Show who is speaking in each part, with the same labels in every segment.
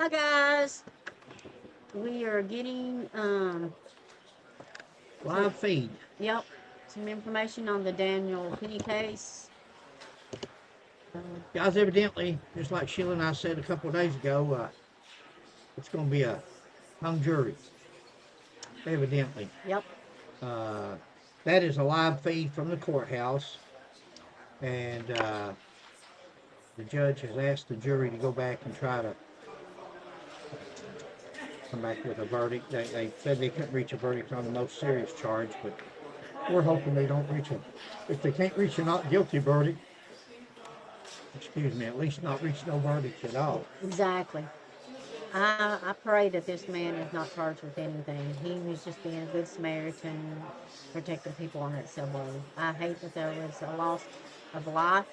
Speaker 1: Hi guys, we are getting
Speaker 2: Live feed.
Speaker 1: yep, some information on the Daniel Penny case.
Speaker 2: Guys, evidently, just like Sheila and I said a couple of days ago, it's going to be a hung jury. Evidently.
Speaker 1: Yep.
Speaker 2: Uh, that is a live feed from the courthouse. And the judge has asked the jury to go back and try to come back with a verdict. They said they couldn't reach a verdict on the most serious charge, but we're hoping they don't reach it. If they can't reach a not guilty verdict, excuse me, at least not reach no verdict at all.
Speaker 1: Exactly. I pray that this man is not charged with anything. He was just being a good Samaritan, protecting people on that subway. I hate that there was a loss of life,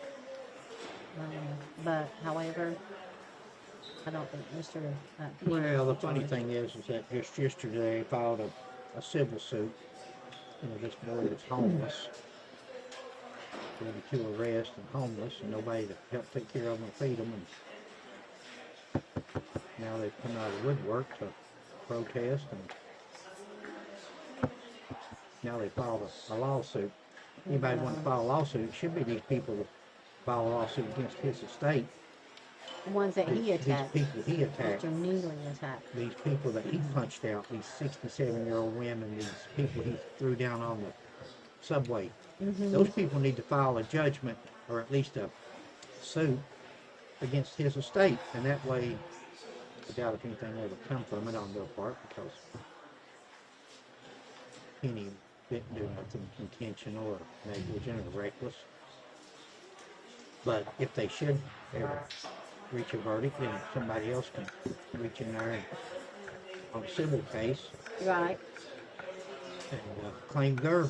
Speaker 1: but however, I don't think Mr. Penny
Speaker 2: Well, the
Speaker 1: was
Speaker 2: funny
Speaker 1: charged.
Speaker 2: thing is that just yesterday they filed a civil suit. This boy is homeless, ready to arrest and homeless, and nobody to help take care of him and feed him. And now they've come out of the woodwork to protest, and now they filed a lawsuit. Anybody want to file a lawsuit, it should be these people that file a lawsuit against his estate.
Speaker 1: The ones that he attacked.
Speaker 2: These people he attacked.
Speaker 1: Mr. Neely attacked.
Speaker 2: These people that he punched out, these 67-year-old women, these people he threw down on the subway. Those people need to file a judgment, or at least a suit, against his estate. And that way, I doubt if anything ever come from it on their part, because Penny didn't do nothing intentional or negligent or reckless. But if they should ever reach a verdict, then somebody else can reach in there and, on a civil case,
Speaker 1: Right.
Speaker 2: and claim their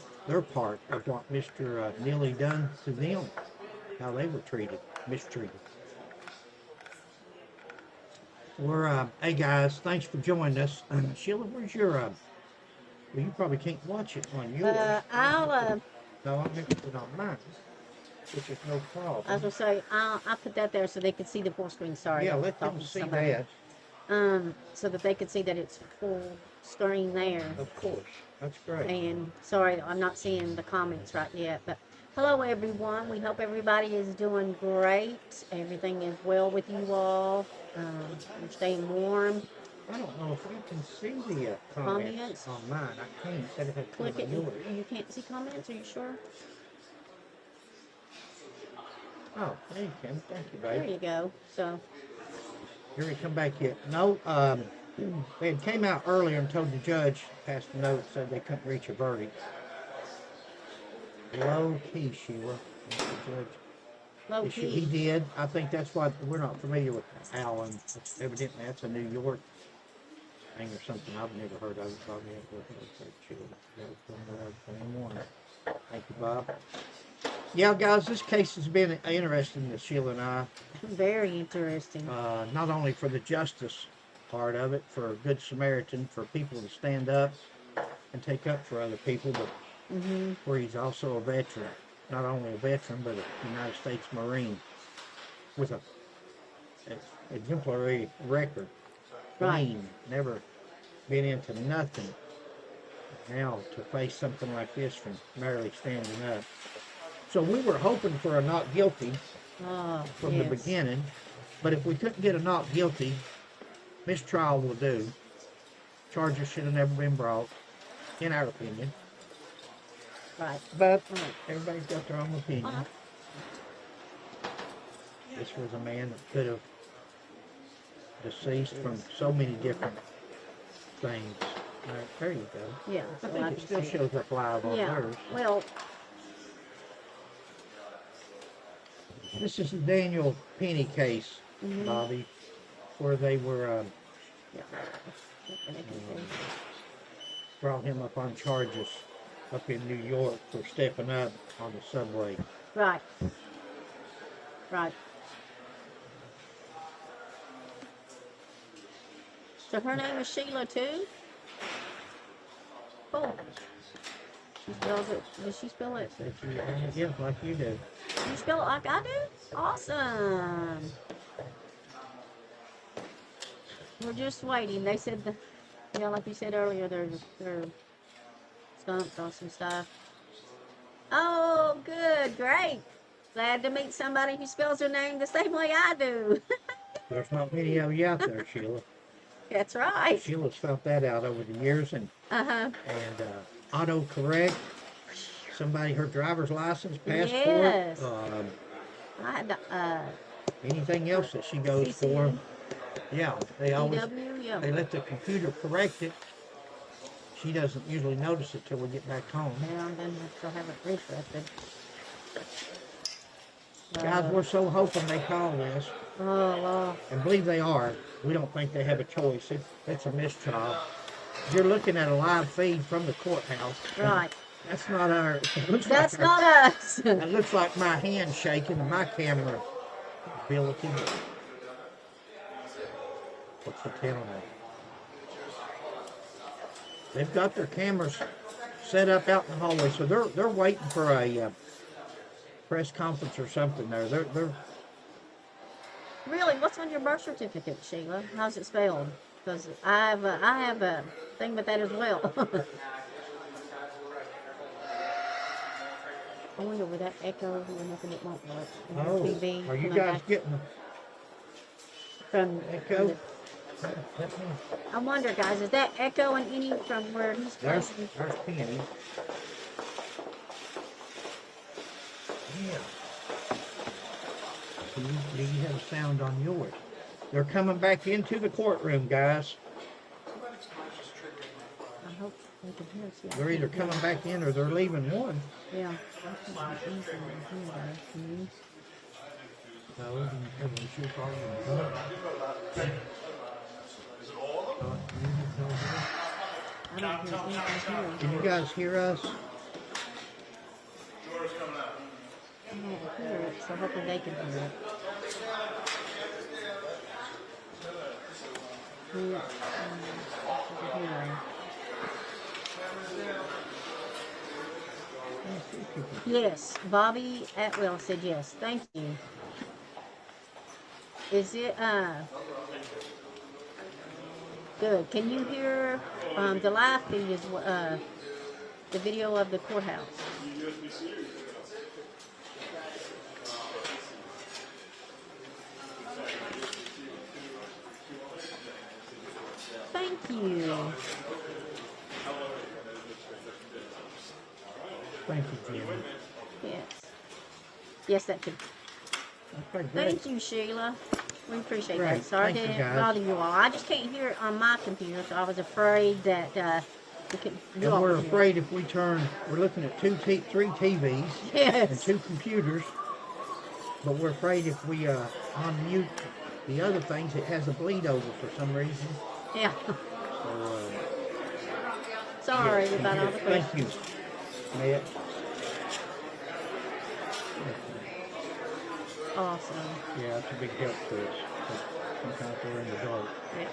Speaker 2: part of what Mr. Neely done to them, how they were mistreated. Hey guys, thanks for joining us. Sheila, where's your, well, you probably can't watch it on yours. No, I'm interested on mine, which is no problem.
Speaker 1: I was gonna say, I put that there so they could see the full screen. Sorry.
Speaker 2: Yeah,
Speaker 1: I was
Speaker 2: let
Speaker 1: talking
Speaker 2: them
Speaker 1: to
Speaker 2: see
Speaker 1: somebody.
Speaker 2: that.
Speaker 1: So that they could see that it's full screen there.
Speaker 2: Of course, that's great.
Speaker 1: And sorry, I'm not seeing the comments right yet, but hello everyone. We hope everybody is doing great. Everything is well with you all. You're staying warm.
Speaker 2: I don't know if you can see the comments on mine. I can't. Instead of it
Speaker 1: Click it.
Speaker 2: on yours.
Speaker 1: You can't see comments. Are you sure?
Speaker 2: Oh, there you can. Thank you,
Speaker 1: There
Speaker 2: baby.
Speaker 1: you go. So.
Speaker 2: Here we come back yet. No, they had came out earlier and told the judge, passed a note, said they couldn't reach a verdict. Low key, Sheila. The judge.
Speaker 1: Low
Speaker 2: He
Speaker 1: key.
Speaker 2: did. I think that's why we're not familiar with Allen. Evidently, that's a New York thing or something I've never heard of. Probably never heard of. Thank you, Bob. Yeah, guys, this case has been interesting to Sheila and I.
Speaker 1: Very interesting.
Speaker 2: Not only for the justice part of it, for a good Samaritan, for people to stand up and take up for other people, but where he's also a veteran. Not only a veteran, but a United States Marine with a exemplary record.
Speaker 1: Right.
Speaker 2: Clean, never been into nothing. Now to face something like this from merely standing up. So we were hoping for a not guilty from the beginning, but if we couldn't get a not guilty, mistrial will do. Charges should have never been brought, in our opinion.
Speaker 1: Right.
Speaker 2: But everybody's got their own opinion.
Speaker 1: Uh-huh.
Speaker 2: This was a man that could have deceased from so many different things. All right, there you go.
Speaker 1: Yeah.
Speaker 2: I
Speaker 1: So
Speaker 2: think it still shows up live on yours.
Speaker 1: Well.
Speaker 2: This is the Daniel Penny case, Bobby, where they were brought him up on charges up in New York for stepping up on the subway.
Speaker 1: Right. Right. So her name is Sheila too? Cool. She spells it. Does she spell it?
Speaker 2: Yeah, like you do.
Speaker 1: You spell it like I do? Awesome. We're just waiting. They said, like you said earlier, they're stumped on some stuff. Oh, good, great. Glad to meet somebody who spells their name the same way I do.
Speaker 2: There's not many of you out there, Sheila.
Speaker 1: That's right.
Speaker 2: Sheila's found that out over the years, and
Speaker 1: Uh-huh.
Speaker 2: autocorrect, somebody, her driver's license, passport,
Speaker 1: Yes. I had
Speaker 2: anything else that she goes
Speaker 1: CC.
Speaker 2: for. Yeah, they always
Speaker 1: yeah.
Speaker 2: they let the computer correct it. She doesn't usually notice it till we get back home.
Speaker 1: Yeah, and then she'll have it refreshed.
Speaker 2: Guys, we're so hoping they call this.
Speaker 1: Oh,
Speaker 2: And believe they are. We don't think they have a choice. It's a mistrial. You're looking at a live feed from the courthouse.
Speaker 1: right.
Speaker 2: That's not our.
Speaker 1: That's like not us.
Speaker 2: That looks like my hand shaking and my camera ability. What's the count on that? They've got their cameras set up out in the hallway, so they're waiting for a press conference or something there. They're
Speaker 1: Really, what's on your birth certificate, Sheila? How's it spelled? Because I have a thing with that as well. I wonder with that echo, we're hoping it won't work.
Speaker 2: Oh,
Speaker 1: TV
Speaker 2: are you
Speaker 1: coming
Speaker 2: guys
Speaker 1: back
Speaker 2: getting
Speaker 1: from
Speaker 2: echo?
Speaker 1: I wonder, guys, is that echoing any from where he's
Speaker 2: There's
Speaker 1: playing?
Speaker 2: Penny. Yeah. Do you have sound on yours? They're coming back into the courtroom, guys.
Speaker 1: I hope they can hear us. Yeah.
Speaker 2: They're either coming back in or they're leaving one.
Speaker 1: Yeah. I don't hear anything here.
Speaker 2: Can you guys hear us?
Speaker 1: I don't hear it, so hopefully they can hear it. Yes, Bobby Atwell said yes. Thank you. Is it good? Can you hear the live feed is the video of the courthouse? Thank you.
Speaker 2: Thank you, Jimmy.
Speaker 1: Yes. Yes, that too.
Speaker 2: Okay, great.
Speaker 1: Thank you, Sheila. We appreciate
Speaker 2: Great.
Speaker 1: that. Sorry
Speaker 2: Thank you,
Speaker 1: to
Speaker 2: guys.
Speaker 1: bother you all. I just can't hear it on my computer, so I was afraid that we could.
Speaker 2: And we're afraid if we turn, we're looking at three TVs and
Speaker 1: Yes.
Speaker 2: 2 computers, but we're afraid if we unmute the other things, it has a bleed over for some reason.
Speaker 1: Yeah.
Speaker 2: So,
Speaker 1: Sorry
Speaker 2: yeah,
Speaker 1: about all the questions.
Speaker 2: thank you, Matt.
Speaker 1: Awesome.
Speaker 2: Yeah, it's a big help to us. Sometimes we're in the dark.
Speaker 1: Yeah.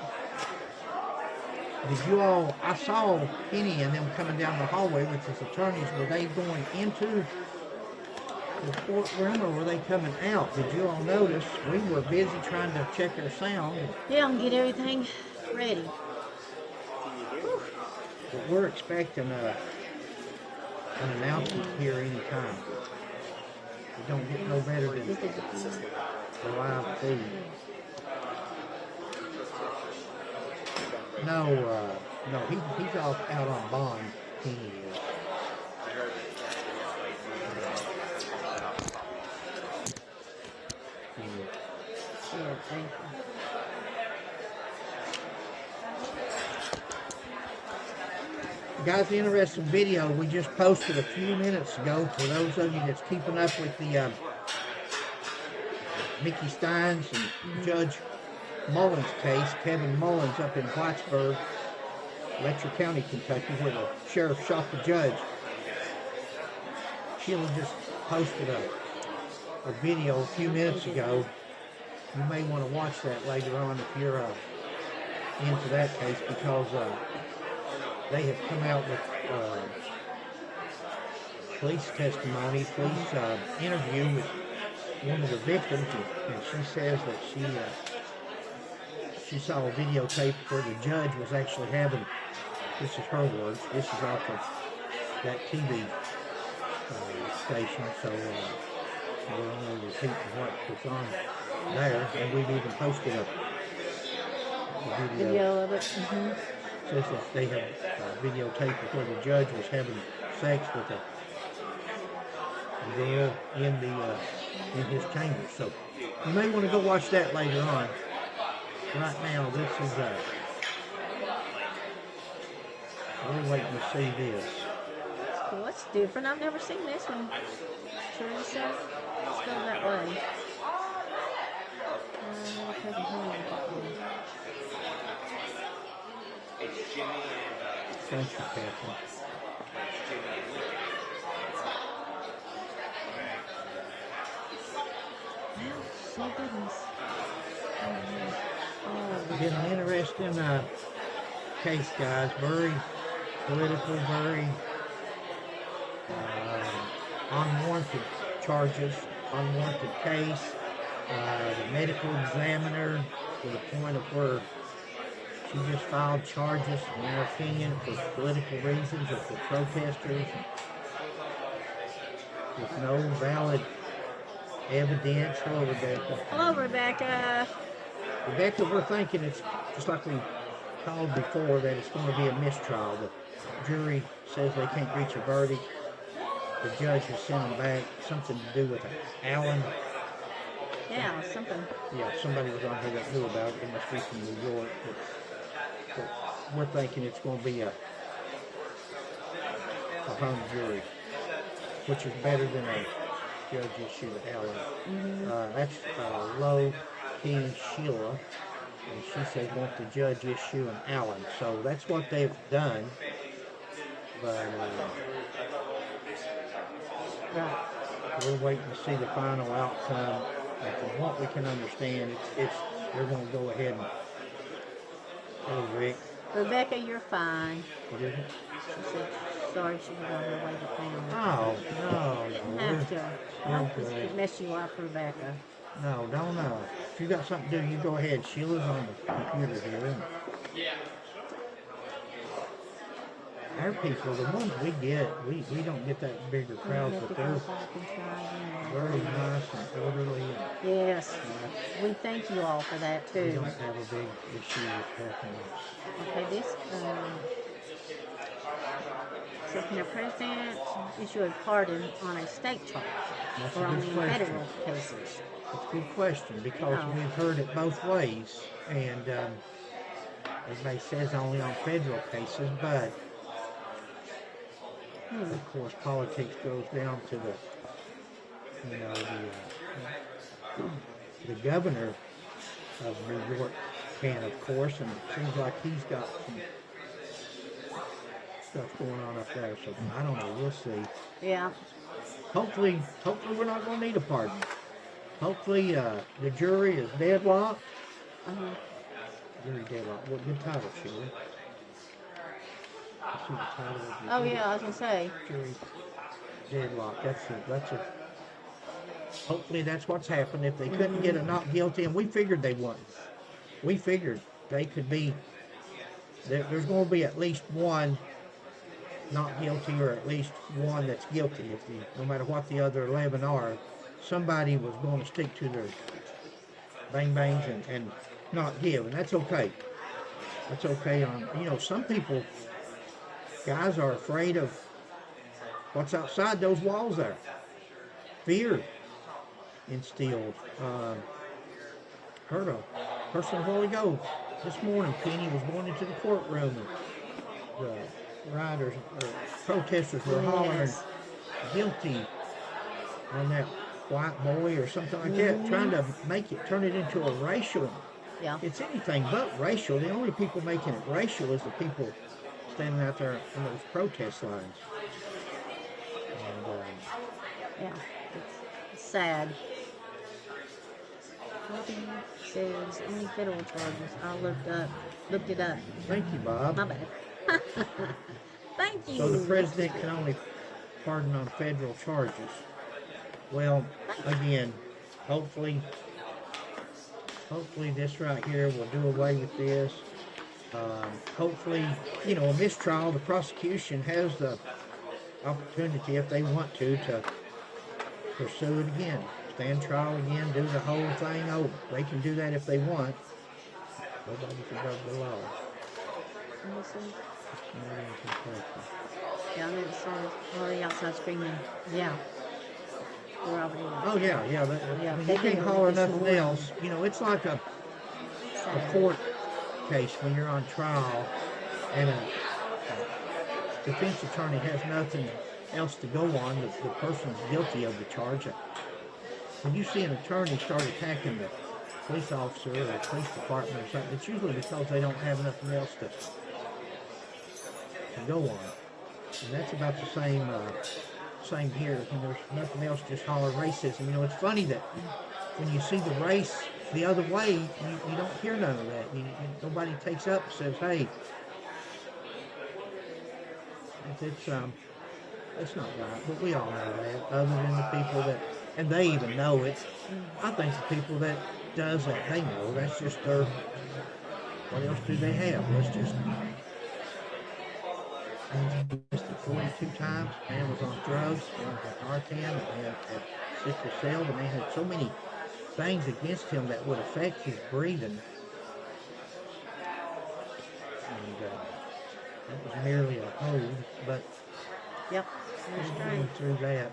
Speaker 2: Did you all, I saw Penny and them coming down the hallway with his attorneys. Were they going into the courtroom or were they coming out? Did you all notice? We were busy trying to check our sound.
Speaker 1: Yeah, and get everything ready.
Speaker 2: But we're expecting an announcement here any time. We don't get no better than the live feed. No, he's out on bond. He is.
Speaker 1: Yeah, thank you.
Speaker 2: Guys, the interesting video we just posted a few minutes ago for those of you that's keeping up with the Mickey Steins and Judge Mullins case, Kevin Mullins up in Whitesburg, Letcher County, Kentucky, where the sheriff shot the judge. Sheila just posted a video a few minutes ago. You may want to watch that later on if you're into that case, because they have come out with police testimony, police interview with one of the victims, and she says that she saw a videotape where the judge was actually having, this is her words, this is off of that TV station, so we're only repeating what was on there, and we've even posted a
Speaker 1: Video of it.
Speaker 2: Says that they have videotaped where the judge was having sex with a girl in his chamber. So you may want to go watch that later on. Right now, this is we're waiting to see this.
Speaker 1: Well, it's different. I've never seen this one. Teresa, let's go that way.
Speaker 2: Thank you, Catherine.
Speaker 1: Oh, goodness.
Speaker 2: Been an interesting case, guys. Very political, very unwarranted charges, unwarranted case. The medical examiner, to the point of where she just filed charges, in our opinion, for political reasons or for protesters, with no valid evidence. Hello, Rebecca.
Speaker 1: Hello, Rebecca.
Speaker 2: Rebecca, we're thinking it's just like we called before, that it's going to be a mistrial. The jury says they can't reach a verdict. The judge has sent them back. Something to do with Allen.
Speaker 1: Yeah, something.
Speaker 2: Yeah, somebody was on here that knew about it. It must be from New York. But we're thinking it's going to be a hung jury, which is better than a judge issue to Allen. That's Low King Sheila, and she said want the judge issue an Allen. So that's what they've done. But we're waiting to see the final outcome. And from what we can understand, it's they're going to go ahead and. Oh, Rick.
Speaker 1: Rebecca, you're fine.
Speaker 2: What is it?
Speaker 1: She said, sorry, she was on her way to town.
Speaker 2: Oh, no.
Speaker 1: Didn't have to. Don't mess you up, Rebecca.
Speaker 2: No, don't. If you got something to do, you go ahead. Sheila's on the computer here, isn't it? Yeah. Our people, the ones we get, we don't get that bigger crowd, but they're very nice and orderly.
Speaker 1: Yes. We thank you all for that, too.
Speaker 2: We don't have a big issue with happening.
Speaker 1: Okay, this, so can a president issue a pardon on a state charge?
Speaker 2: That's
Speaker 1: or
Speaker 2: a
Speaker 1: only
Speaker 2: good
Speaker 1: in
Speaker 2: question.
Speaker 1: federal cases?
Speaker 2: That's a good question, because we've heard it both ways, and everybody says only on federal cases, but of course politics goes down to the governor of New York can, of course, and it seems like he's got some stuff going on up there, so I don't know, we'll see.
Speaker 1: Yeah.
Speaker 2: Hopefully we're not going to need a pardon. Hopefully the jury is deadlocked. Jury deadlocked. What good title, Sheila? See the title of the
Speaker 1: Oh yeah, I was gonna say.
Speaker 2: Jury deadlock. That's a. Hopefully that's what's happened. If they couldn't get a not guilty, and we figured they wouldn't. We figured they could be. There's going to be at least one not guilty, or at least one that's guilty. No matter what the other 11 are, somebody was going to stick to their bang bangs and not give, and that's okay. That's okay. Some people, guys, are afraid of what's outside those walls there. Fear instilled. Heard a person a while ago this morning. Penny was going into the courtroom, and the rioters or protesters were hollering guilty on that white boy or something like that, trying to turn it into a racial.
Speaker 1: Yeah.
Speaker 2: It's anything but racial. The only people making it racial is the people standing out there in those protest lines. And,
Speaker 1: yeah, it's sad. Nothing says any federal charges. I looked it up.
Speaker 2: thank you, Bob.
Speaker 1: My bad. Thank you.
Speaker 2: So the president can only pardon on federal charges. Well, again, hopefully hopefully this right here will do away with this. Hopefully, a mistrial, the prosecution has the opportunity, if they want to pursue it again, stand trial again, do the whole thing over. They can do that if they want. Nobody's above the law.
Speaker 1: Yeah, and it's the outside screaming. Yeah.
Speaker 2: Oh yeah. I mean, you can't holler nothing else. It's like a court case when you're on trial and a defense attorney has nothing else to go on. The person's guilty of the charge. When you see an attorney start attacking the police officer or the police department or something, it's usually because they don't have nothing else to go on. And that's about the same here. When there's nothing else, just holler racism. It's funny that when you see the race the other way, you don't hear none of that. Nobody takes up and says, hey, it's not right. But we all know that, other than the people that, and they even know it. I think the people that does that, they know. That's just their, what else do they have? Let's just, 42 times. Man was on drugs, man had Narcan, man had sickle cell, the man had so many things against him that would affect his breathing. And that was merely a hold, but
Speaker 1: yep,
Speaker 2: going through that.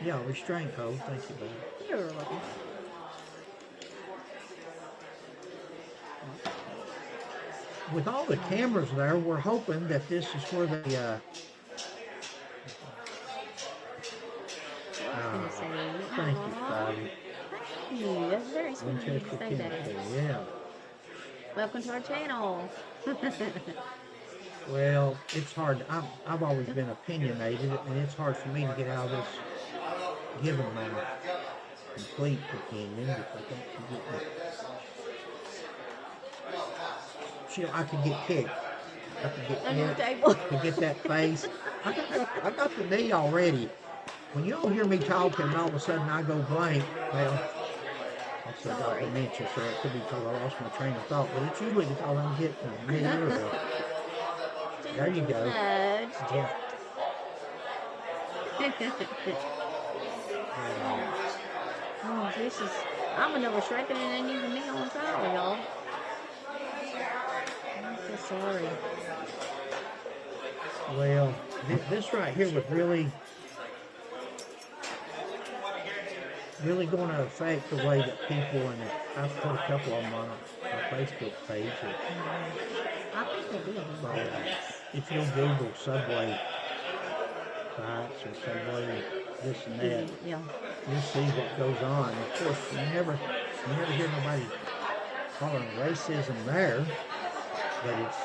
Speaker 2: Yeah, restraint hold. Thank you, buddy.
Speaker 1: You're welcome.
Speaker 2: With all the cameras there, we're hoping that this is where they thank you, Bobby.
Speaker 1: Thank you. That's very sweet of you to say that.
Speaker 2: Yeah.
Speaker 1: Welcome to our channel.
Speaker 2: Well, it's hard. I've always been opinionated, and it's hard for me to get out of this, giving my complete opinion, because I don't forget I could get kicked. I could get hit. I could get that face. I got the knee already. When you don't hear me talking and all of a sudden I go blank, well, I said I got dementia, so it could be because I lost my train of thought, but it's usually because I'm getting a knee or there you go. Yeah.
Speaker 1: Oh, this is, I'm an overshrinking and ain't even me on trial, y'all. I'm so sorry.
Speaker 2: Well, this right here was really going to affect the way that people, and I've put a couple of them on my Facebook page.
Speaker 1: I think they will.
Speaker 2: If you'll Google subway fights or subway this and that, you'll see what goes on. Of course, you never hear nobody calling racism there, but it's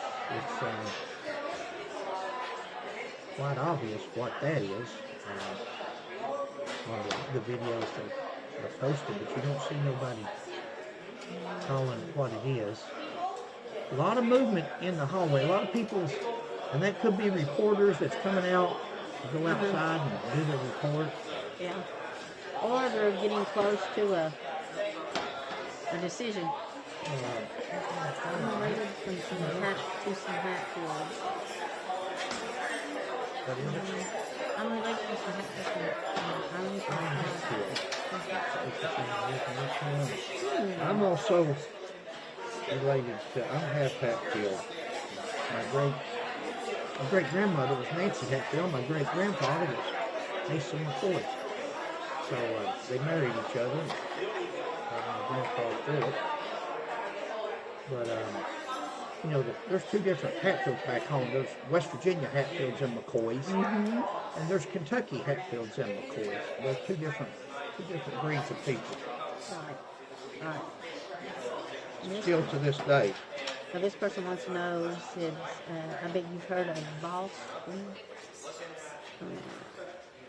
Speaker 2: quite obvious what that is on the videos that are posted, but you don't see nobody calling it what it is. A lot of movement in the hallway, a lot of people, and that could be reporters that's coming out to go outside and do their report.
Speaker 1: Yeah. Or they're getting close to a decision. I'm related to some Hatfields.
Speaker 2: What is it?
Speaker 1: I'm related to some Hatfields.
Speaker 2: I'm also related to, I'm half Hatfield. My great grandmother was Nancy Hatfield. My great grandfather was Asa McCoy. So they married each other. My grandpa through it. But there's two different Hatfields back home. There's West Virginia Hatfields and McCoys, and there's Kentucky Hatfields and McCoys. There's two different breeds of people.
Speaker 1: Right.
Speaker 2: Still to this day.
Speaker 1: So this person wants to know, says, I bet you've heard of Boss.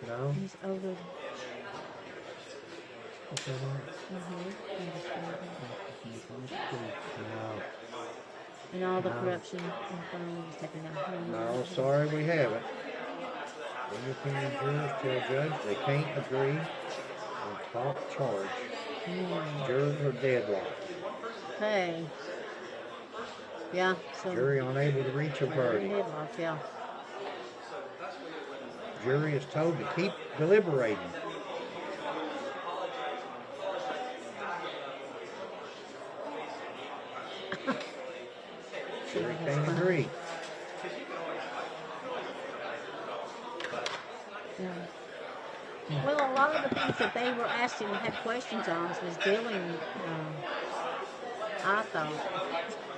Speaker 2: No.
Speaker 1: He's over.
Speaker 2: What's that on? No.
Speaker 1: And all the corruption and funding is taken down.
Speaker 2: No, sorry, we haven't. The opinion jurors tell judge they can't agree on top charge. Jurors are deadlocked.
Speaker 1: Okay. Yeah, so.
Speaker 2: Jury unable to reach a verdict.
Speaker 1: Deadlock, yeah.
Speaker 2: Jury is told to keep deliberating. Jury can't agree.
Speaker 1: Yeah. Well, a lot of the things that they were asking and had questions on was dealing, I thought,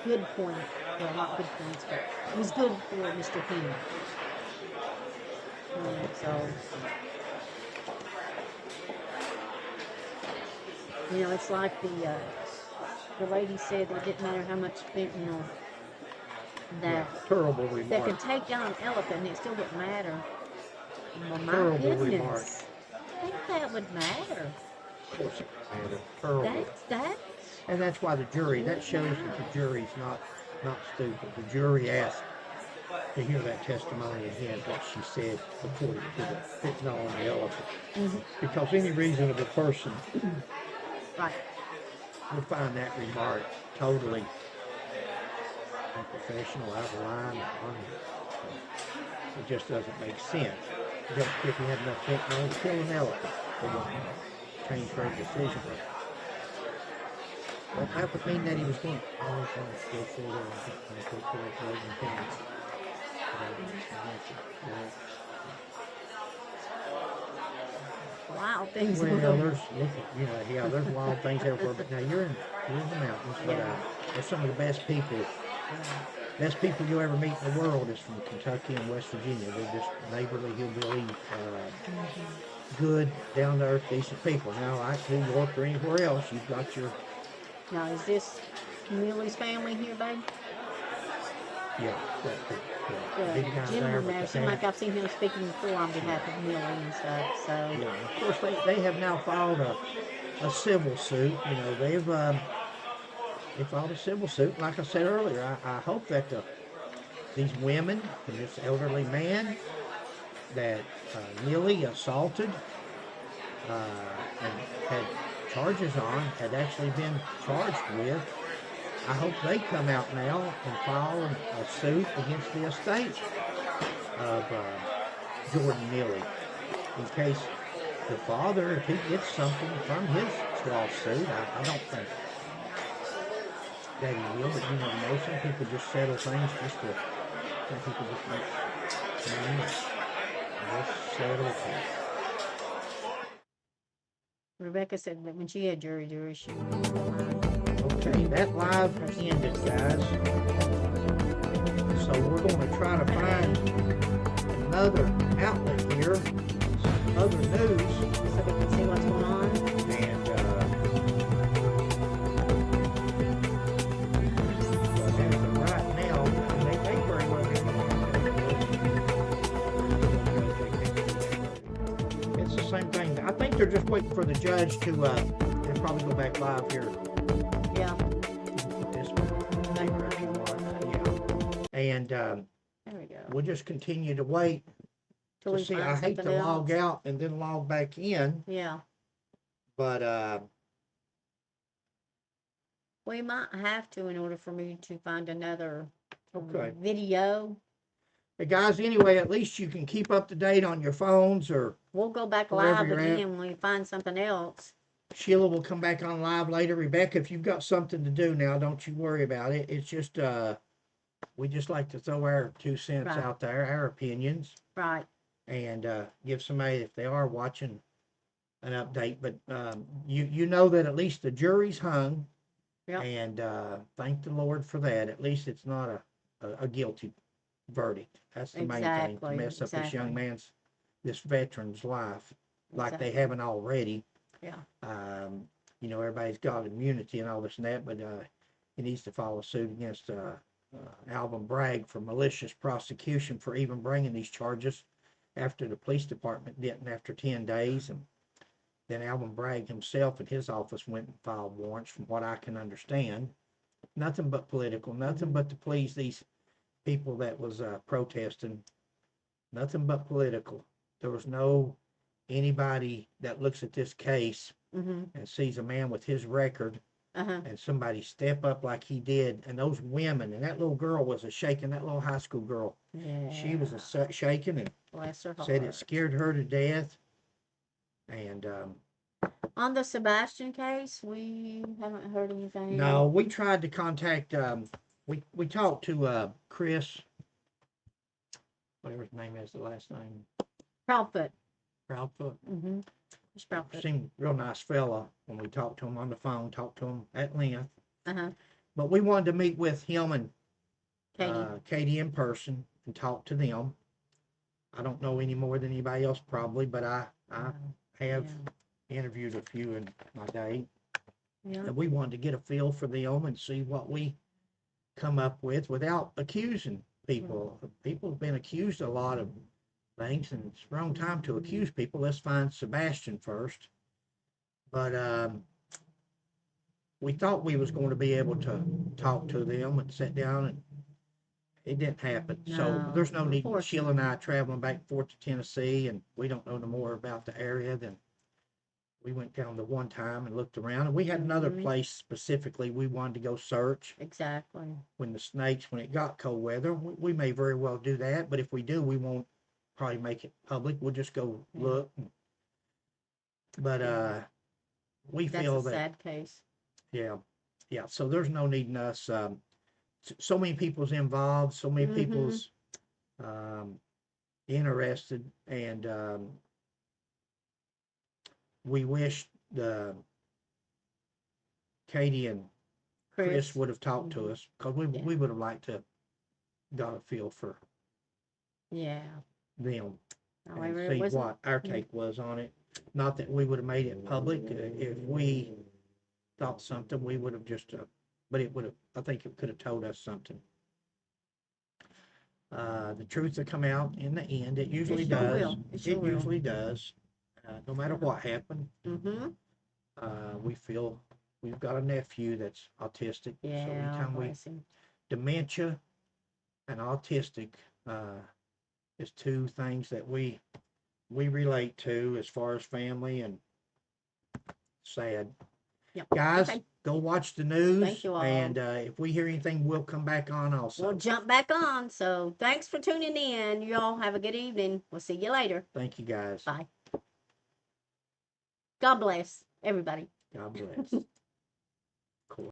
Speaker 1: good point. Well, not good points, but it was good for Mr. King. So, it's like the lady said it didn't matter how much, that
Speaker 2: terrible
Speaker 1: that
Speaker 2: remark.
Speaker 1: can take down an elephant and it still wouldn't matter. Well, my
Speaker 2: Terrible
Speaker 1: goodness.
Speaker 2: remark.
Speaker 1: I think that would matter.
Speaker 2: Of course it matters. Terrible.
Speaker 1: That's
Speaker 2: And that's why the jury, that shows that the jury's not stupid. The jury asked to hear that testimony again, what she said according to the fentanyl on the elephant. Because any reasonable person
Speaker 1: right.
Speaker 2: would find that remark totally unprofessional, out of line. It just doesn't make sense. Just if you had enough fentanyl to kill an elephant, it wouldn't change her decision. But that would mean that he was going to go forward and go forward and
Speaker 1: wild things.
Speaker 2: Well, there's wild things everywhere. But now you're in the mountains, but there's some of the best people. Best people you'll ever meet in the world is from Kentucky and West Virginia. They're just neighborly, hillbilly, good, down-to-earth, decent people. Now, like New York or anywhere else, you've got your...
Speaker 1: Now, is this Millie's family here, babe?
Speaker 2: Yeah.
Speaker 1: Big guy there. There. Seems like I've seen him speaking before on behalf of Millie and stuff. So.
Speaker 2: Yeah. Of course, they have now filed a civil suit. They filed a civil suit. Like I said earlier, I hope that these women and this elderly man that Millie assaulted and had charges on, had actually been charged with, I hope they come out now and file a suit against the estate of Jordan Millie, in case the father, if he gets something from his lawsuit, I don't think that he will, but some people just settle things some people just make money and just settle things.
Speaker 1: Rebecca said that when she had jury, she...
Speaker 2: Okay, that live ended, guys. So we're going to try to find another outlet here, some other news.
Speaker 1: So we can see what's going on.
Speaker 2: And, but as of right now, they very well be. It's the same thing. I think they're just waiting for the judge to, they'll probably go back live here.
Speaker 1: Yeah.
Speaker 2: And
Speaker 1: there we go.
Speaker 2: We'll just continue to wait to see. I hate to log out and then log back in.
Speaker 1: Yeah.
Speaker 2: But
Speaker 1: we might have to in order for me to find another
Speaker 2: video. Hey guys, anyway, at least you can keep up to date on your phones, or
Speaker 1: we'll go back live again when we find something else.
Speaker 2: Sheila will come back on live later. Rebecca, if you've got something to do now, don't you worry about it. It's just we just like to throw our 2 cents out there, our opinions.
Speaker 1: Right.
Speaker 2: And give somebody, if they are watching, an update. But you know that at least the jury's hung.
Speaker 1: Yep.
Speaker 2: And thank the Lord for that. At least it's not a guilty verdict. That's the main thing, to mess up this young man's, this veteran's life like they haven't already.
Speaker 1: Yeah.
Speaker 2: Everybody's got immunity and all this and that, but he needs to file a suit against Alvin Bragg for malicious prosecution for even bringing these charges after the police department didn't after 10 days. And then Alvin Bragg himself and his office went and filed warrants, from what I can understand. Nothing but political, nothing but to please these people that was protesting. Nothing but political. There was no anybody that looks at this case and sees a man with his record and somebody step up like he did, and those women, and that little girl was a shaking, that little high school girl.
Speaker 1: Yeah.
Speaker 2: She was a shaking and
Speaker 1: Bless her
Speaker 2: said it
Speaker 1: heart.
Speaker 2: scared her to death. And
Speaker 1: On the Sebastian case, we haven't heard anything.
Speaker 2: no, we tried to contact. We talked to Chris, whatever his name is, the last name.
Speaker 1: Proudfoot.
Speaker 2: Proudfoot.
Speaker 1: Mm-hmm. Proudfoot.
Speaker 2: Seemed real nice fella when we talked to him on the phone. Talked to him at length.
Speaker 1: Uh-huh.
Speaker 2: But we wanted to meet with him and
Speaker 1: Katie.
Speaker 2: Katie in person and talk to them. I don't know any more than anybody else probably, but I have interviewed a few in my day.
Speaker 1: Yeah.
Speaker 2: And we wanted to get a feel for them and see what we come up with without accusing people. People have been accused of a lot of things, and it's the wrong time to accuse people. Let's find Sebastian first. But we thought we was going to be able to talk to them and sit down, and it didn't happen.
Speaker 1: No,
Speaker 2: so there's no need. Sheila and I traveling back and forth to Tennessee, and we don't know no more about the area than we went down the one time and looked around. And we had another place specifically we wanted to go search.
Speaker 1: Exactly.
Speaker 2: When it got cold weather, we may very well do that. But if we do, we won't probably make it public. We'll just go look. But we feel
Speaker 1: that's a
Speaker 2: that
Speaker 1: sad case.
Speaker 2: Yeah. So there's no need in us. So many people's involved. So many people's interested, and we wish Katie and Chris would have talked to us, because we would have liked to got a feel for them and see what our take was on it. Not that we would have made it public. If we thought something, we would have just, but it would have, I think it could have told us something. The truth will come out in the end. It usually does. It usually does. No matter what happened. We feel we've got a nephew that's autistic. So anytime dementia and autistic is two things that we relate to as far as family, and sad. Guys, go watch the news.
Speaker 1: Thank you all.
Speaker 2: And if we hear anything, we'll come back on also.
Speaker 1: We'll jump back on. So thanks for tuning in. You all have a good evening. We'll see you later.
Speaker 2: Thank you, guys.
Speaker 1: Bye. God bless everybody.
Speaker 2: God bless.